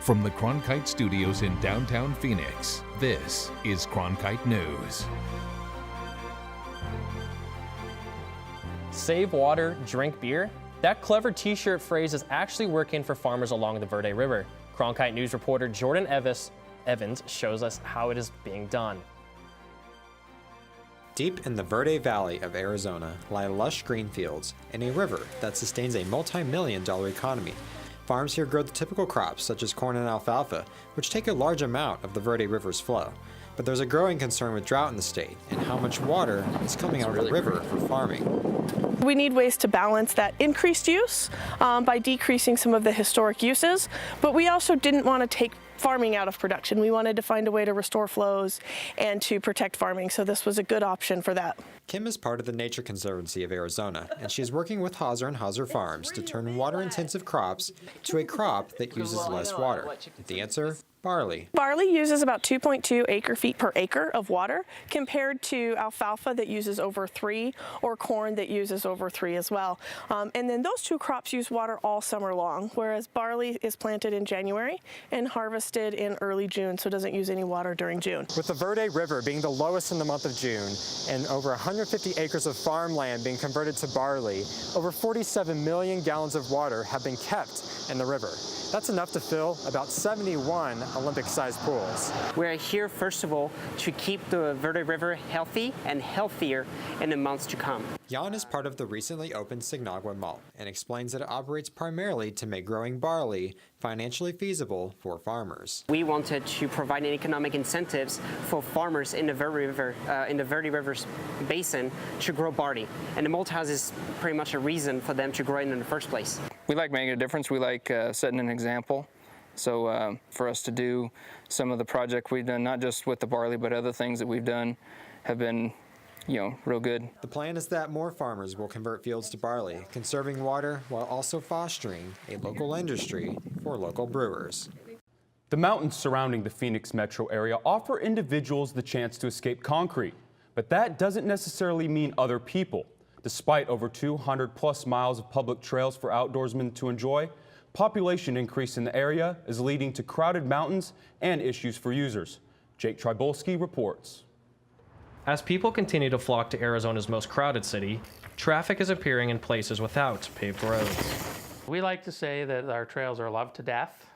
From the Cronkite studios in downtown Phoenix, this is Cronkite News. Save water, drink beer? That clever t-shirt phrase is actually working for farmers along the Verde River. Cronkite News reporter Jordan Evans shows us how it is being done. Deep in the Verde Valley of Arizona lie lush green fields and a river that sustains a multi-million-dollar economy. Farms here grow the typical crops such as corn and alfalfa, which take a large amount of the Verde River's flow. But there's a growing concern with drought in the state and how much water is coming out of the river for farming. We need ways to balance that increased use by decreasing some of the historic uses, but we also didn't want to take farming out of production. We wanted to find a way to restore flows and to protect farming, so this was a good option for that. Kim is part of the Nature Conservancy of Arizona, and she's working with Hauser and Hauser Farms to turn water-intensive crops to a crop that uses less water. The answer? Barley. Barley uses about 2.2 acre-feet per acre of water compared to alfalfa that uses over 3 or corn that uses over 3 as well. And then those two crops use water all summer long, whereas barley is planted in January and harvested in early June, so it doesn't use any water during June. With the Verde River being the lowest in the month of June and over 150 acres of farmland being converted to barley, over 47 million gallons of water have been kept in the river. That's enough to fill about 71 Olympic-sized pools. We're here, first of all, to keep the Verde River healthy and healthier in the months to come. Jan is part of the recently opened Signagua Malt and explains that it operates primarily to make growing barley financially feasible for farmers. We wanted to provide economic incentives for farmers in the Verde River's basin to grow barley, and the malt house is pretty much a reason for them to grow it in the first place. We like making a difference. We like setting an example. So for us to do some of the project we've done, not just with the barley, but other things that we've done have been, real good. The plan is that more farmers will convert fields to barley, conserving water while also fostering a local industry for local brewers. The mountains surrounding the Phoenix metro area offer individuals the chance to escape concrete, but that doesn't necessarily mean other people. Despite over 200+ miles of public trails for outdoorsmen to enjoy, population increase in the area is leading to crowded mountains and issues for users. Jake Trybulski reports. As people continue to flock to Arizona's most crowded city, traffic is appearing in places without paved roads. We like to say that our trails are loved to death,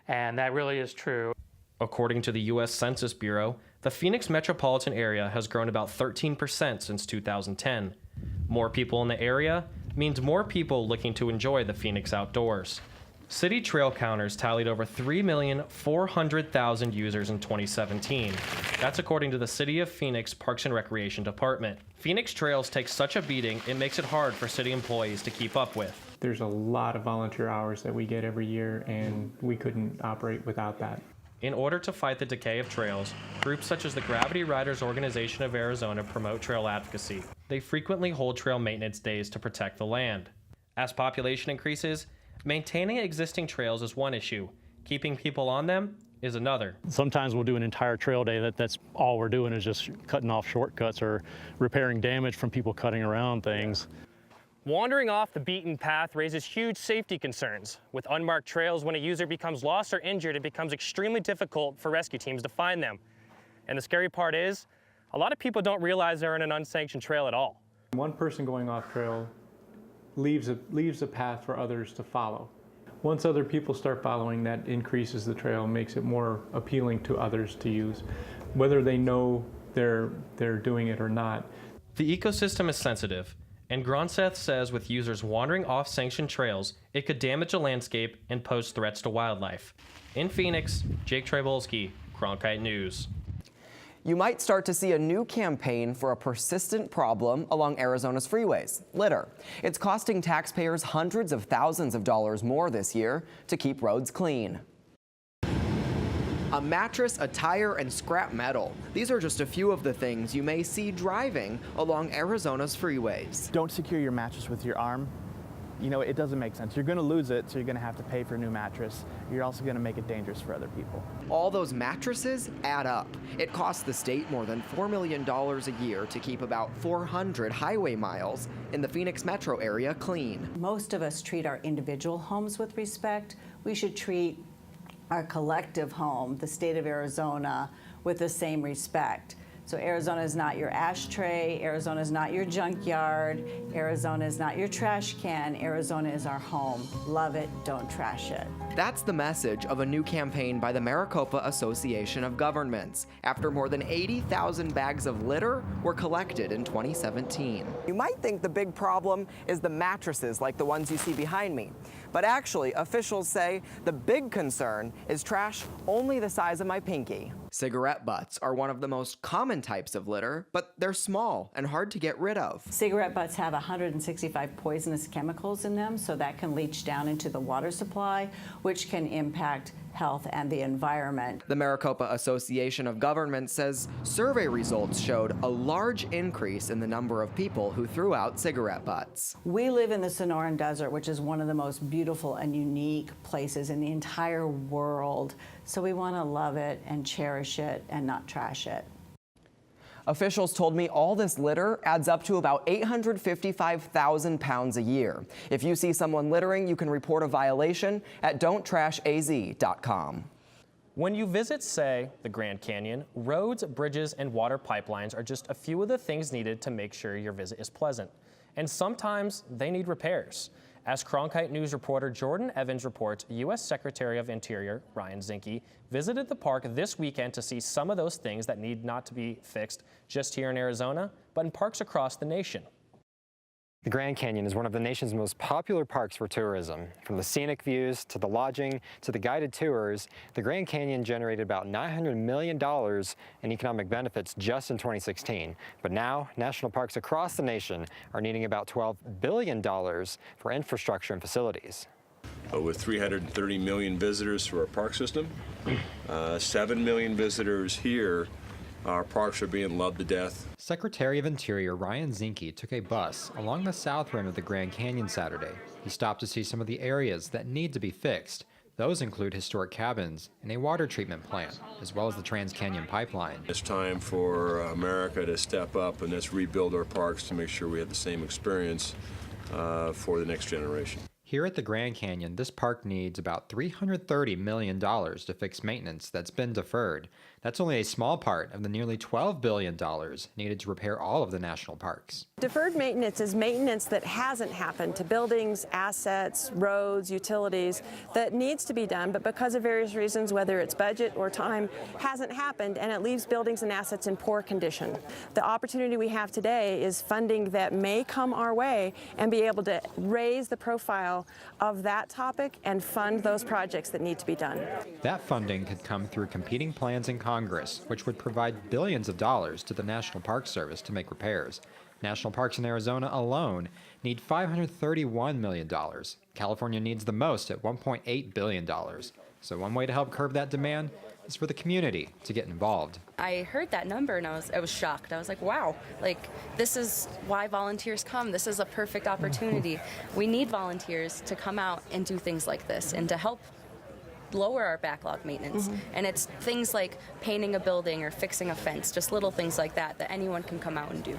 and that really is true. According to the U.S. Census Bureau, the Phoenix metropolitan area has grown about 13% since 2010. More people in the area means more people looking to enjoy the Phoenix outdoors. City trail counters tallied over 3,400,000 users in 2017. That's according to the City of Phoenix Parks and Recreation Department. Phoenix trails take such a beating, it makes it hard for city employees to keep up with. There's a lot of volunteer hours that we get every year, and we couldn't operate without that. In order to fight the decay of trails, groups such as the Gravity Riders Organization of Arizona promote trail advocacy. They frequently hold trail maintenance days to protect the land. As population increases, maintaining existing trails is one issue. Keeping people on them is another. Sometimes we'll do an entire trail day that's all we're doing is just cutting off shortcuts or repairing damage from people cutting around things. Wandering off the beaten path raises huge safety concerns. With unmarked trails, when a user becomes lost or injured, it becomes extremely difficult for rescue teams to find them. And the scary part is, a lot of people don't realize they're in an unsanctioned trail at all. One person going off trail leaves a path for others to follow. Once other people start following, that increases the trail, makes it more appealing to others to use, whether they know they're doing it or not. The ecosystem is sensitive, and Gronseth says with users wandering off sanctioned trails, it could damage the landscape and pose threats to wildlife. In Phoenix, Jake Trybulski, Cronkite News. You might start to see a new campaign for a persistent problem along Arizona's freeways, litter. It's costing taxpayers hundreds of thousands of dollars more this year to keep roads clean. A mattress, a tire, and scrap metal. These are just a few of the things you may see driving along Arizona's freeways. Don't secure your mattress with your arm. It doesn't make sense. You're going to lose it, so you're going to have to pay for a new mattress. You're also going to make it dangerous for other people. All those mattresses add up. It costs the state more than $4 million a year to keep about 400 highway miles in the Phoenix metro area clean. Most of us treat our individual homes with respect. We should treat our collective home, the state of Arizona, with the same respect. So Arizona is not your ashtray, Arizona is not your junkyard, Arizona is not your trash can, Arizona is our home. Love it, don't trash it. That's the message of a new campaign by the Maricopa Association of Governments, after more than 80,000 bags of litter were collected in 2017. You might think the big problem is the mattresses like the ones you see behind me. But actually, officials say the big concern is trash only the size of my pinky. Cigarette butts are one of the most common types of litter, but they're small and hard to get rid of. Cigarette butts have 165 poisonous chemicals in them, so that can leach down into the water supply, which can impact health and the environment. The Maricopa Association of Governments says survey results showed a large increase in the number of people who threw out cigarette butts. We live in the Sonoran Desert, which is one of the most beautiful and unique places in the entire world. So we want to love it and cherish it and not trash it. Officials told me all this litter adds up to about 855,000 pounds a year. If you see someone littering, you can report a violation at don'ttrashaz.com. When you visit, say, the Grand Canyon, roads, bridges, and water pipelines are just a few of the things needed to make sure your visit is pleasant. And sometimes they need repairs. As Cronkite News reporter Jordan Evans reports, U.S. Secretary of Interior Ryan Zinke visited the park this weekend to see some of those things that need not to be fixed just here in Arizona, but in parks across the nation. The Grand Canyon is one of the nation's most popular parks for tourism. From the scenic views to the lodging to the guided tours, the Grand Canyon generated about $900 million in economic benefits just in 2016. But now, national parks across the nation are needing about $12 billion for infrastructure and facilities. With 330 million visitors to our park system, 7 million visitors here, our parks are being loved to death. Secretary of Interior Ryan Zinke took a bus along the south rim of the Grand Canyon Saturday. He stopped to see some of the areas that need to be fixed. Those include historic cabins and a water treatment plant, as well as the Trans-Canyon Pipeline. It's time for America to step up and let's rebuild our parks to make sure we have the same experience for the next generation. Here at the Grand Canyon, this park needs about $330 million to fix maintenance that's been deferred. That's only a small part of the nearly $12 billion needed to repair all of the national parks. Deferred maintenance is maintenance that hasn't happened to buildings, assets, roads, utilities that needs to be done, but because of various reasons, whether it's budget or time, hasn't happened, and it leaves buildings and assets in poor condition. The opportunity we have today is funding that may come our way and be able to raise the profile of that topic and fund those projects that need to be done. That funding could come through competing plans in Congress, which would provide billions of dollars to the National Park Service to make repairs. National parks in Arizona alone need $531 million. California needs the most at $1.8 billion. So one way to help curb that demand is for the community to get involved. I heard that number and I was shocked. I was like, wow, like this is why volunteers come. This is a perfect opportunity. We need volunteers to come out and do things like this and to help lower our backlog maintenance. And it's things like painting a building or fixing a fence, just little things like that that anyone can come out and do.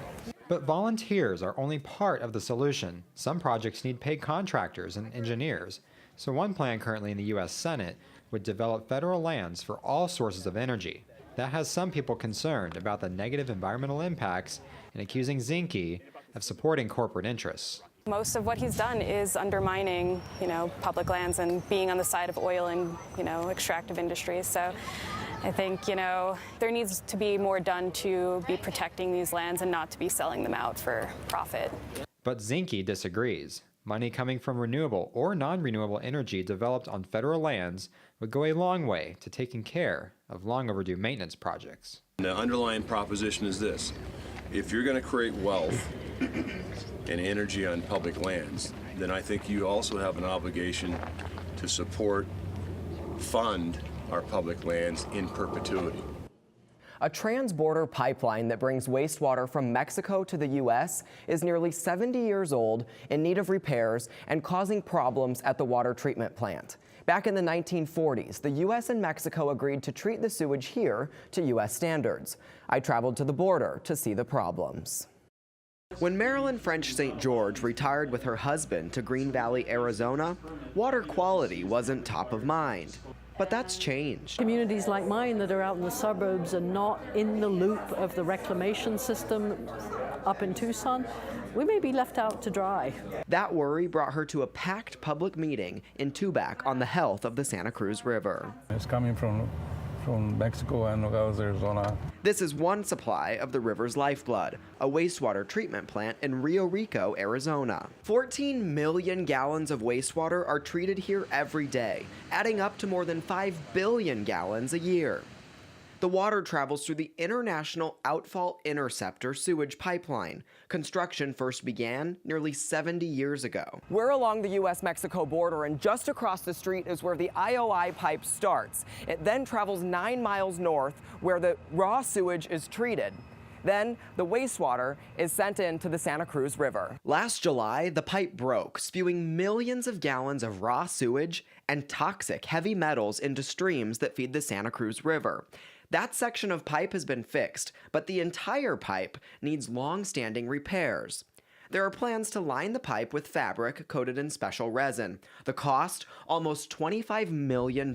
But volunteers are only part of the solution. Some projects need paid contractors and engineers. So one plan currently in the U.S. Senate would develop federal lands for all sources of energy. That has some people concerned about the negative environmental impacts and accusing Zinke of supporting corporate interests. Most of what he's done is undermining, public lands and being on the side of oil and, extractive industries. So I think, there needs to be more done to be protecting these lands and not to be selling them out for profit. But Zinke disagrees. Money coming from renewable or non-renewable energy developed on federal lands would go a long way to taking care of long overdue maintenance projects. The underlying proposition is this: if you're going to create wealth and energy on public lands, then I think you also have an obligation to fund our public lands in perpetuity. A trans-border pipeline that brings wastewater from Mexico to the U.S. is nearly 70 years old, in need of repairs, and causing problems at the water treatment plant. Back in the 1940s, the U.S. and Mexico agreed to treat the sewage here to U.S. standards. I traveled to the border to see the problems. When MARILYN French St. George retired with her husband to Green Valley, Arizona, water quality wasn't top of mind. But that's changed. Communities like mine that are out in the suburbs and not in the loop of the reclamation system up in Tucson, we may be left out to dry. That worry brought her to a packed public meeting in Tubac on the health of the Santa Cruz River. It's coming from Mexico and Nogales, Arizona. This is one supply of the river's lifeblood, a wastewater treatment plant in Rio Rico, Arizona. 14 million gallons of wastewater are treated here every day, adding up to more than 5 billion gallons a year. The water travels through the International Outfall Interceptor sewage pipeline. Construction first began nearly 70 years ago. We're along the U.S.-Mexico border, and just across the street is where the IOI pipe starts. It then travels 9 miles north, where the raw sewage is treated. Then, the wastewater is sent into the Santa Cruz River. Last July, the pipe broke, spewing millions of gallons of raw sewage and toxic heavy metals into streams that feed the Santa Cruz River. That section of pipe has been fixed, but the entire pipe needs long-standing repairs. There are plans to line the pipe with fabric coated in special resin. The cost, almost $25 million.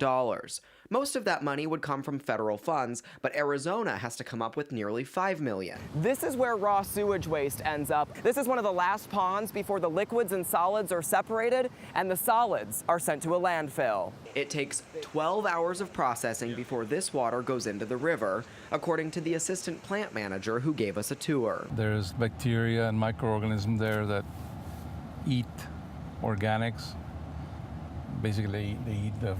Most of that money would come from federal funds, but Arizona has to come up with nearly $5 million. This is where raw sewage waste ends up. This is one of the last ponds before the liquids and solids are separated, and the solids are sent to a landfill. It takes 12 hours of processing before this water goes into the river, according to the assistant plant manager who gave us a tour. There's bacteria and microorganisms there that eat organics. Basically, they eat the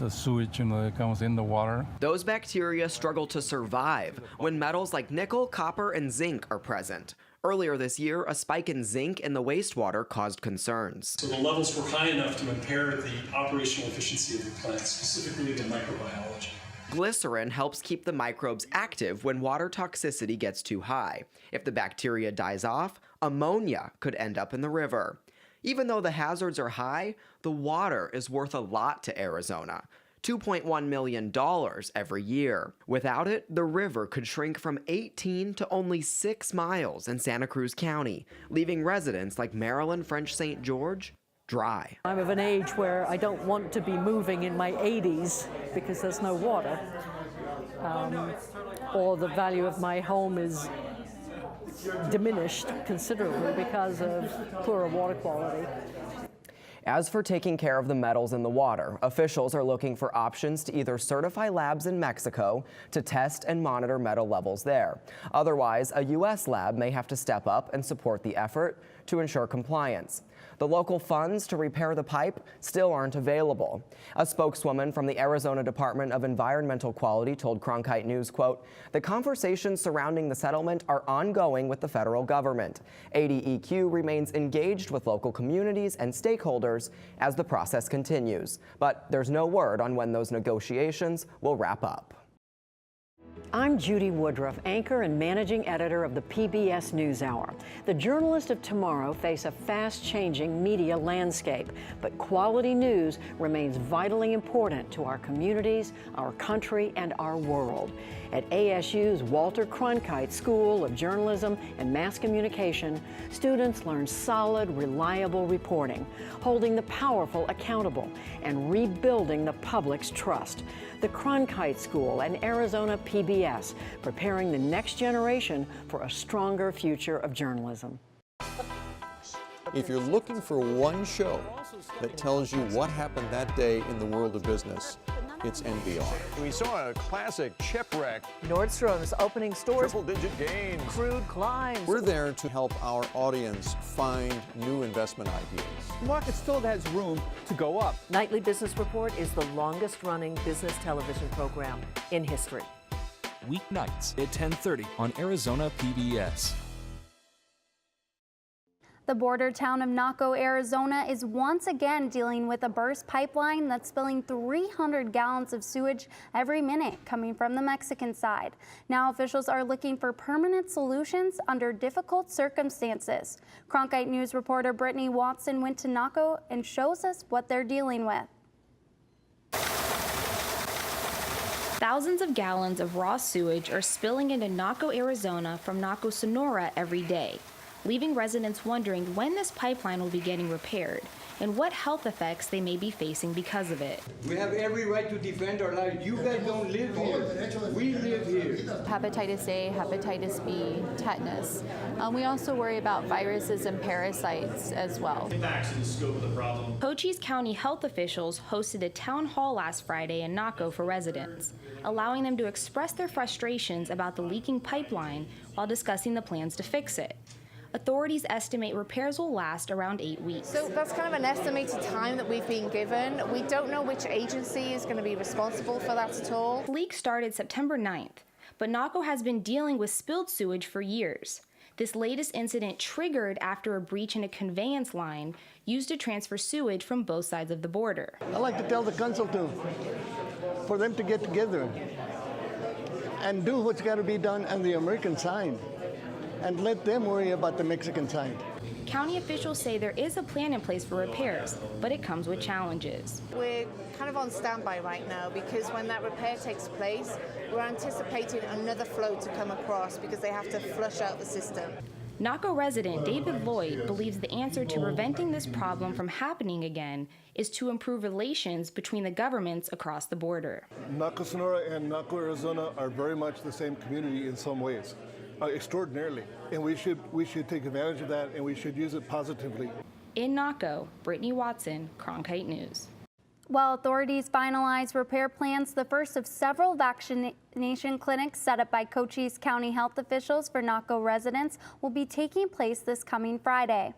sewage, that comes in the water. Those bacteria struggle to survive when metals like nickel, copper, and zinc are present. Earlier this year, a spike in zinc in the wastewater caused concerns. So the levels were high enough to impair the operational efficiency of the plant, specifically the microbiology. Glycerin helps keep the microbes active when water toxicity gets too high. If the bacteria dies off, ammonia could end up in the river. Even though the hazards are high, the water is worth a lot to Arizona, $2.1 million every year. Without it, the river could shrink from 18 to only 6 miles in Santa Cruz County, leaving residents like MARILYN French St. George dry. I'm of an age where I don't want to be moving in my 80s because there's no water, or the value of my home is diminished considerably because of poorer water quality. As for taking care of the metals in the water, officials are looking for options to either certify labs in Mexico to test and monitor metal levels there. Otherwise, a U.S. lab may have to step up and support the effort to ensure compliance. The local funds to repair the pipe still aren't available. A spokeswoman from the Arizona Department of Environmental Quality told Cronkite News, quote, "The conversations surrounding the settlement are ongoing with the federal government. ADEQ remains engaged with local communities and stakeholders as the process continues. But there's no word on when those negotiations will wrap up." I'm Judy Woodruff, anchor and managing editor of the PBS NewsHour. The journalists of tomorrow face a fast-changing media landscape, but quality news remains vitally important to our communities, our country, and our world. At ASU's Walter Cronkite School of Journalism and Mass Communication, students learn solid, reliable reporting, holding the powerful accountable, and rebuilding the public's trust. The Cronkite School and Arizona PBS, preparing the next generation for a stronger future of journalism. If you're looking for one show that tells you what happened that day in the world of business, it's NBR. We saw a classic shipwreck. Nordstrom's opening stores. Triple-digit gains. Crude climbs. We're there to help our audience find new investment ideas. The market still has room to go up. Nightly Business Report is the longest-running business television program in history. Weeknights at 10:30 on Arizona PBS. The border town of Naco, Arizona is once again dealing with a burst pipeline that's spilling 300 gallons of sewage every minute coming from the Mexican side. Now officials are looking for permanent solutions under difficult circumstances. Cronkite News reporter Brittany Watson went to Naco and shows us what they're dealing with. Thousands of gallons of raw sewage are spilling into Naco, Arizona from Naco, Sonora every day, leaving residents wondering when this pipeline will be getting repaired. and what health effects they may be facing because of it. We have every right to defend our lives. You guys don't live here. We live here. Hepatitis A, hepatitis B, tetanus. We also worry about viruses and parasites as well. Cochise County health officials hosted a town hall last Friday in Naco for residents, allowing them to express their frustrations about the leaking pipeline while discussing the plans to fix it. Authorities estimate repairs will last around 8 weeks. So that's kind of an estimated time that we've been given. We don't know which agency is going to be responsible for that at all. The leak started September 9th, but Naco has been dealing with spilled sewage for years. This latest incident triggered after a breach in a conveyance line used to transfer sewage from both sides of the border. I like to tell the council for them to get together and do what's got to be done on the American side, and let them worry about the Mexican side. County officials say there is a plan in place for repairs, but it comes with challenges. We're kind of on standby right now because when that repair takes place, we're anticipating another flow to come across because they have to flush out the system. Naco resident David Lloyd believes the answer to preventing this problem from happening again is to improve relations between the governments across the border. Naco, Sonora and Naco, Arizona are very much the same community in some ways. Extraordinarily, and we should take advantage of that, and we should use it positively. In Naco, Brittany Watson, Cronkite News. While authorities finalize repair plans, the first of several vaccination clinics set up by Cochise County health officials for Naco residents will be taking place this coming Friday.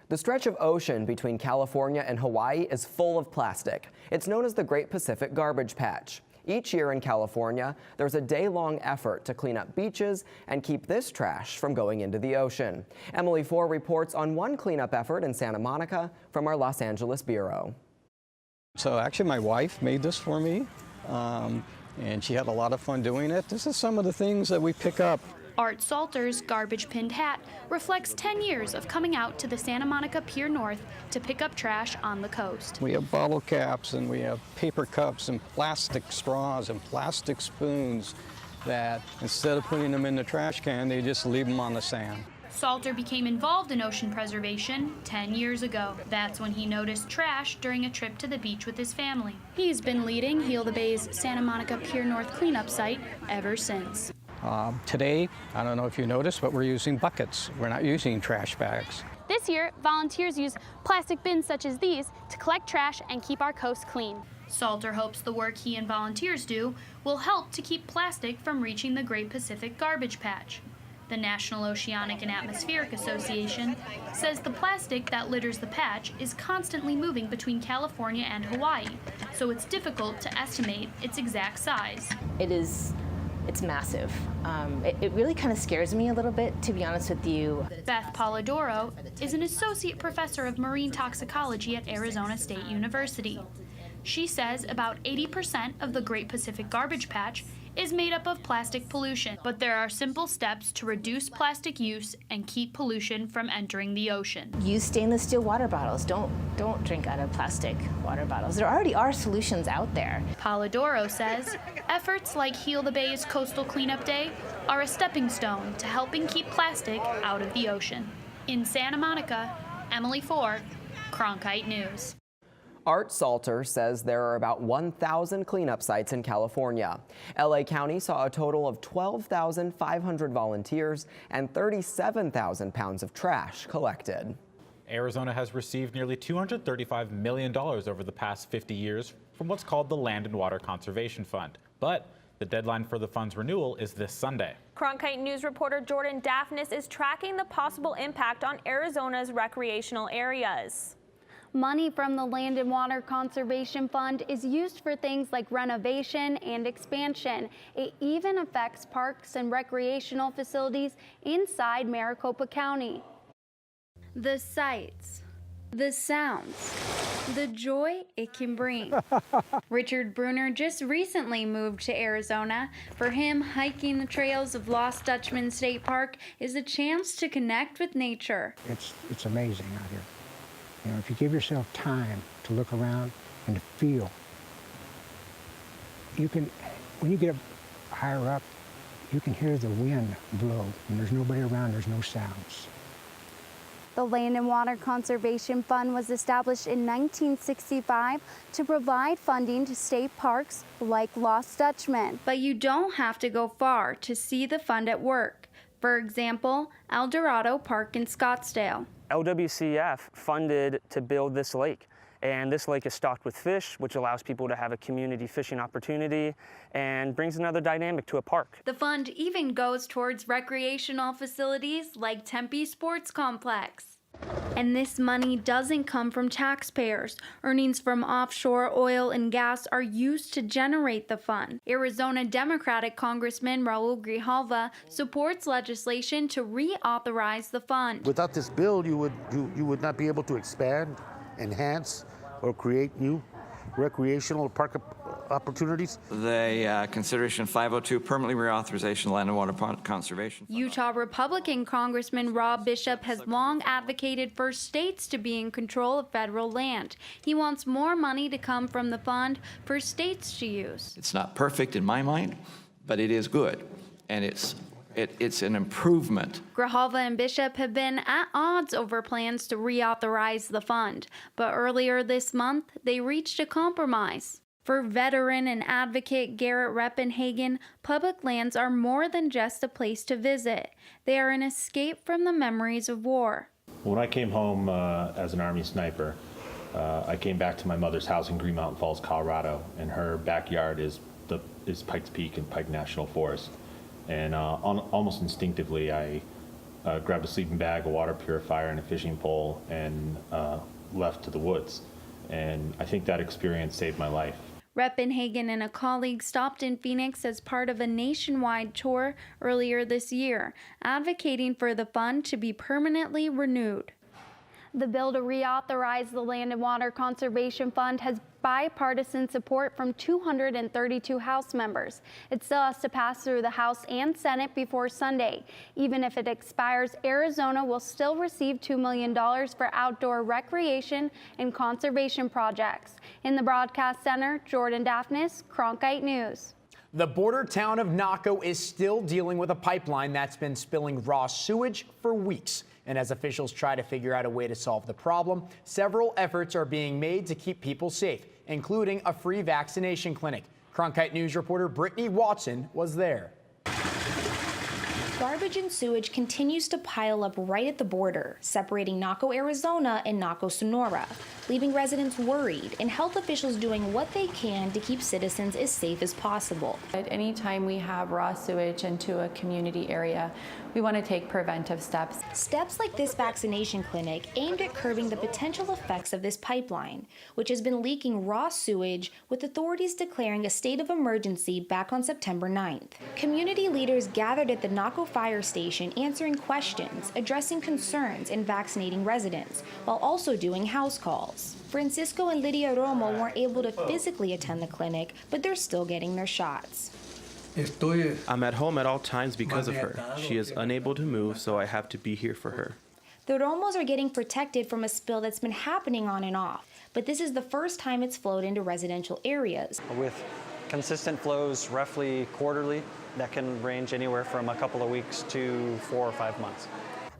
The stretch of ocean between California and Hawaii is full of plastic. It's known as the Great Pacific Garbage Patch. Each year in California, there's a day-long effort to clean up beaches and keep this trash from going into the ocean. Emily Four reports on one cleanup effort in Santa Monica from our Los Angeles bureau. So actually my wife made this for me, and she had a lot of fun doing it. This is some of the things that we pick up. Art Salter's garbage-pinned hat reflects 10 years of coming out to the Santa Monica Pier North to pick up trash on the coast. We have bottle caps, and we have paper cups and plastic straws and plastic spoons that instead of putting them in the trash can, they just leave them on the sand. Salter became involved in ocean preservation 10 years ago. That's when he noticed trash during a trip to the beach with his family. He's been leading Heal the Bay's Santa Monica Pier North cleanup site ever since. Today, I don't know if you noticed, but we're using buckets. We're not using trash bags. This year, volunteers use plastic bins such as these to collect trash and keep our coast clean. Salter hopes the work he and volunteers do will help to keep plastic from reaching the Great Pacific Garbage Patch. The National Oceanic and Atmospheric Association says the plastic that litters the patch is constantly moving between California and Hawaii, so it's difficult to estimate its exact size. It's massive. It really kind of scares me a little bit, to be honest with you. Beth Polidoro is an associate professor of marine toxicology at Arizona State University. She says about 80% of the Great Pacific Garbage Patch is made up of plastic pollution, but there are simple steps to reduce plastic use and keep pollution from entering the ocean. Use stainless steel water bottles. Don't drink out of plastic water bottles. There already are solutions out there. Polidoro says efforts like Heal the Bay's Coastal Cleanup Day are a stepping stone to helping keep plastic out of the ocean. In Santa Monica, Emily Four, Cronkite News. Art Salter says there are about 1,000 cleanup sites in California. LA County saw a total of 12,500 volunteers and 37,000 pounds of trash collected. Arizona has received nearly $235 million over the past 50 years from what's called the Land and Water Conservation Fund. But the deadline for the fund's renewal is this Sunday. Cronkite News reporter Jordan Daphnis is tracking the possible impact on Arizona's recreational areas. Money from the Land and Water Conservation Fund is used for things like renovation and expansion. It even affects parks and recreational facilities inside Maricopa County. The sights, the sounds, the joy it can bring. Richard Bruner just recently moved to Arizona. For him, hiking the trails of Lost Dutchman State Park is a chance to connect with nature. It's amazing out here. You know, if you give yourself time to look around and to feel, you can, when you get up higher up, you can hear the wind blow, and there's nobody around, there's no sounds. The Land and Water Conservation Fund was established in 1965 to provide funding to state parks like Lost Dutchman. But you don't have to go far to see the fund at work. For example, El Dorado Park in Scottsdale. LWCF funded to build this lake. And this lake is stocked with fish, which allows people to have a community fishing opportunity and brings another dynamic to a park. The fund even goes towards recreational facilities like Tempe Sports Complex. And this money doesn't come from taxpayers. Earnings from offshore oil and gas are used to generate the fund. Arizona Democratic Congressman Raul Grijalva supports legislation to reauthorize the fund. Without this bill, you would not be able to expand, enhance, or create new recreational park opportunities. The Consideration 502 permanently reauthorization of Land and Water Conservation. Utah Republican Congressman Rob Bishop has long advocated for states to be in control of federal land. He wants more money to come from the fund for states to use. It's not perfect in my mind, but it is good, and it's an improvement. Grijalva and Bishop have been at odds over plans to reauthorize the fund, but earlier this month, they reached a compromise. For veteran and advocate GARETT REPPENHAGEN, public lands are more than just a place to visit. They are an escape from the memories of war. When I came home as an Army sniper, I came back to my mother's house in Green Mountain Falls, Colorado, and her backyard is Pikes Peak and Pike National Forest. And almost instinctively, I grabbed a sleeping bag, a water purifier, and a fishing pole, and left to the woods. And I think that experience saved my life. REPPENHAGEN and a colleague stopped in Phoenix as part of a nationwide tour earlier this year, advocating for the fund to be permanently renewed. The bill to reauthorize the Land and Water Conservation Fund has bipartisan support from 232 House members. It still has to pass through the House and Senate before Sunday. Even if it expires, Arizona will still receive $2 million for outdoor recreation and conservation projects. In the Broadcast Center, Jordan Daphnis, Cronkite News. The border town of Naco is still dealing with a pipeline that's been spilling raw sewage for weeks. And as officials try to figure out a way to solve the problem, several efforts are being made to keep people safe, including a free vaccination clinic. Cronkite News reporter Brittany Watson was there. Garbage and sewage continues to pile up right at the border, separating Naco, Arizona and Naco, Sonora, leaving residents worried and health officials doing what they can to keep citizens as safe as possible. At any time we have raw sewage into a community area, we want to take preventive steps. Steps like this vaccination clinic aimed at curbing the potential effects of this pipeline, which has been leaking raw sewage, with authorities declaring a state of emergency back on September 9th. Community leaders gathered at the Naco Fire Station answering questions, addressing concerns, and vaccinating residents, while also doing house calls. Francisco and Lydia Romo weren't able to physically attend the clinic, but they're still getting their shots. I'm at home at all times because of her. She is unable to move, so I have to be here for her. The Romos are getting protected from a spill that's been happening on and off, but this is the first time it's flowed into residential areas. With consistent flows roughly quarterly, that can range anywhere from a couple of weeks to 4 or 5 months.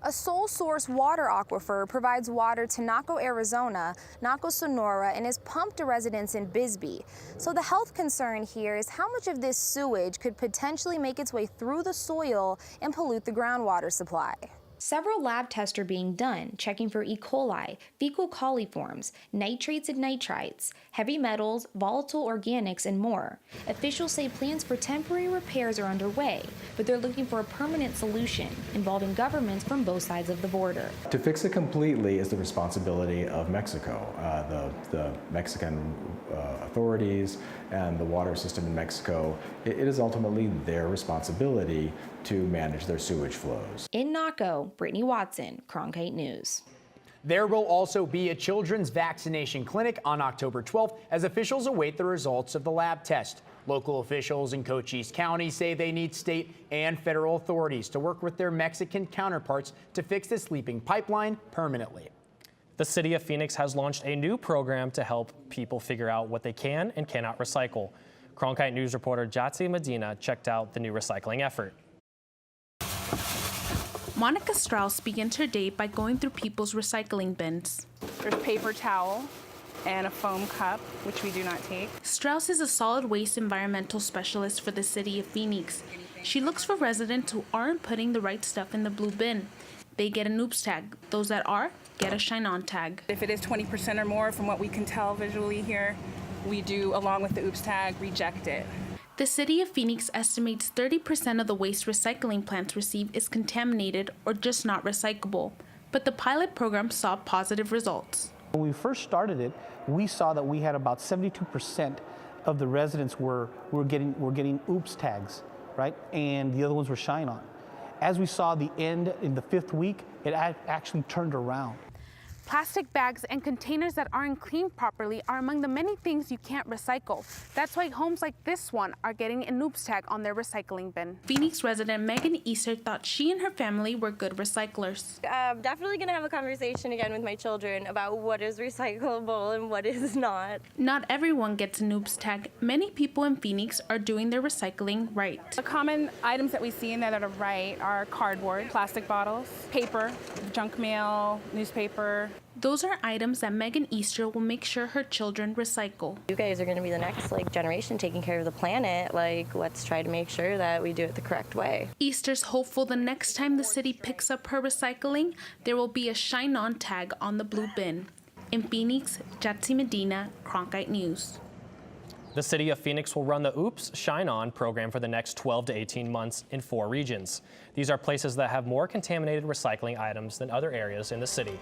A sole source water aquifer provides water to Naco, Arizona, Naco, Sonora, and is pumped to residents in Bisbee. So the health concern here is how much of this sewage could potentially make its way through the soil and pollute the groundwater supply. Several lab tests are being done, checking for E. coli, fecal coliforms, nitrates and nitrites, heavy metals, volatile organics, and more. Officials say plans for temporary repairs are underway, but they're looking for a permanent solution involving governments from both sides of the border. To fix it completely is the responsibility of Mexico. The Mexican authorities and the water system in Mexico, it is ultimately their responsibility to manage their sewage flows. In Naco, Brittany Watson, Cronkite News. There will also be a children's vaccination clinic on October 12th as officials await the results of the lab test. Local officials in Cochise County say they need state and federal authorities to work with their Mexican counterparts to fix this leaking pipeline permanently. The city of Phoenix has launched a new program to help people figure out what they can and cannot recycle. Cronkite News reporter Jatsi Medina checked out the new recycling effort. Monica Strauss begins her day by going through people's recycling bins. There's paper towel and a foam cup, which we do not take. Strauss is a solid waste environmental specialist for the city of Phoenix. She looks for residents who aren't putting the right stuff in the blue bin. They get an oops tag. Those that are get a shine on tag. If it is 20% or more from what we can tell visually here, we do, along with the oops tag, reject it. The city of Phoenix estimates 30% of the waste recycling plants receive is contaminated or just not recyclable. But the pilot program saw positive results. When we first started it, we saw that we had about 72% of the residents were getting oops tags, right? And the other ones were shine on. As we saw the end in the 5th week, it actually turned around. Plastic bags and containers that aren't cleaned properly are among the many things you can't recycle. That's why homes like this one are getting an oops tag on their recycling bin. Phoenix resident Megan Easter thought she and her family were good recyclers. I'm definitely going to have a conversation again with my children about what is recyclable and what is not. Not everyone gets an oops tag. Many people in Phoenix are doing their recycling right. The common items that we see in there that are right are cardboard, plastic bottles, paper, junk mail, newspaper. Those are items that Megan Easter will make sure her children recycle. You guys are going to be the next generation taking care of the planet. Let's try to make sure that we do it the correct way. Easter's hopeful the next time the city picks up her recycling, there will be a shine on tag on the blue bin. In Phoenix, Jatsi Medina, Cronkite News. The city of Phoenix will run the Oops, Shine On program for the next 12 to 18 months in 4 regions. These are places that have more contaminated recycling items than other areas in the city.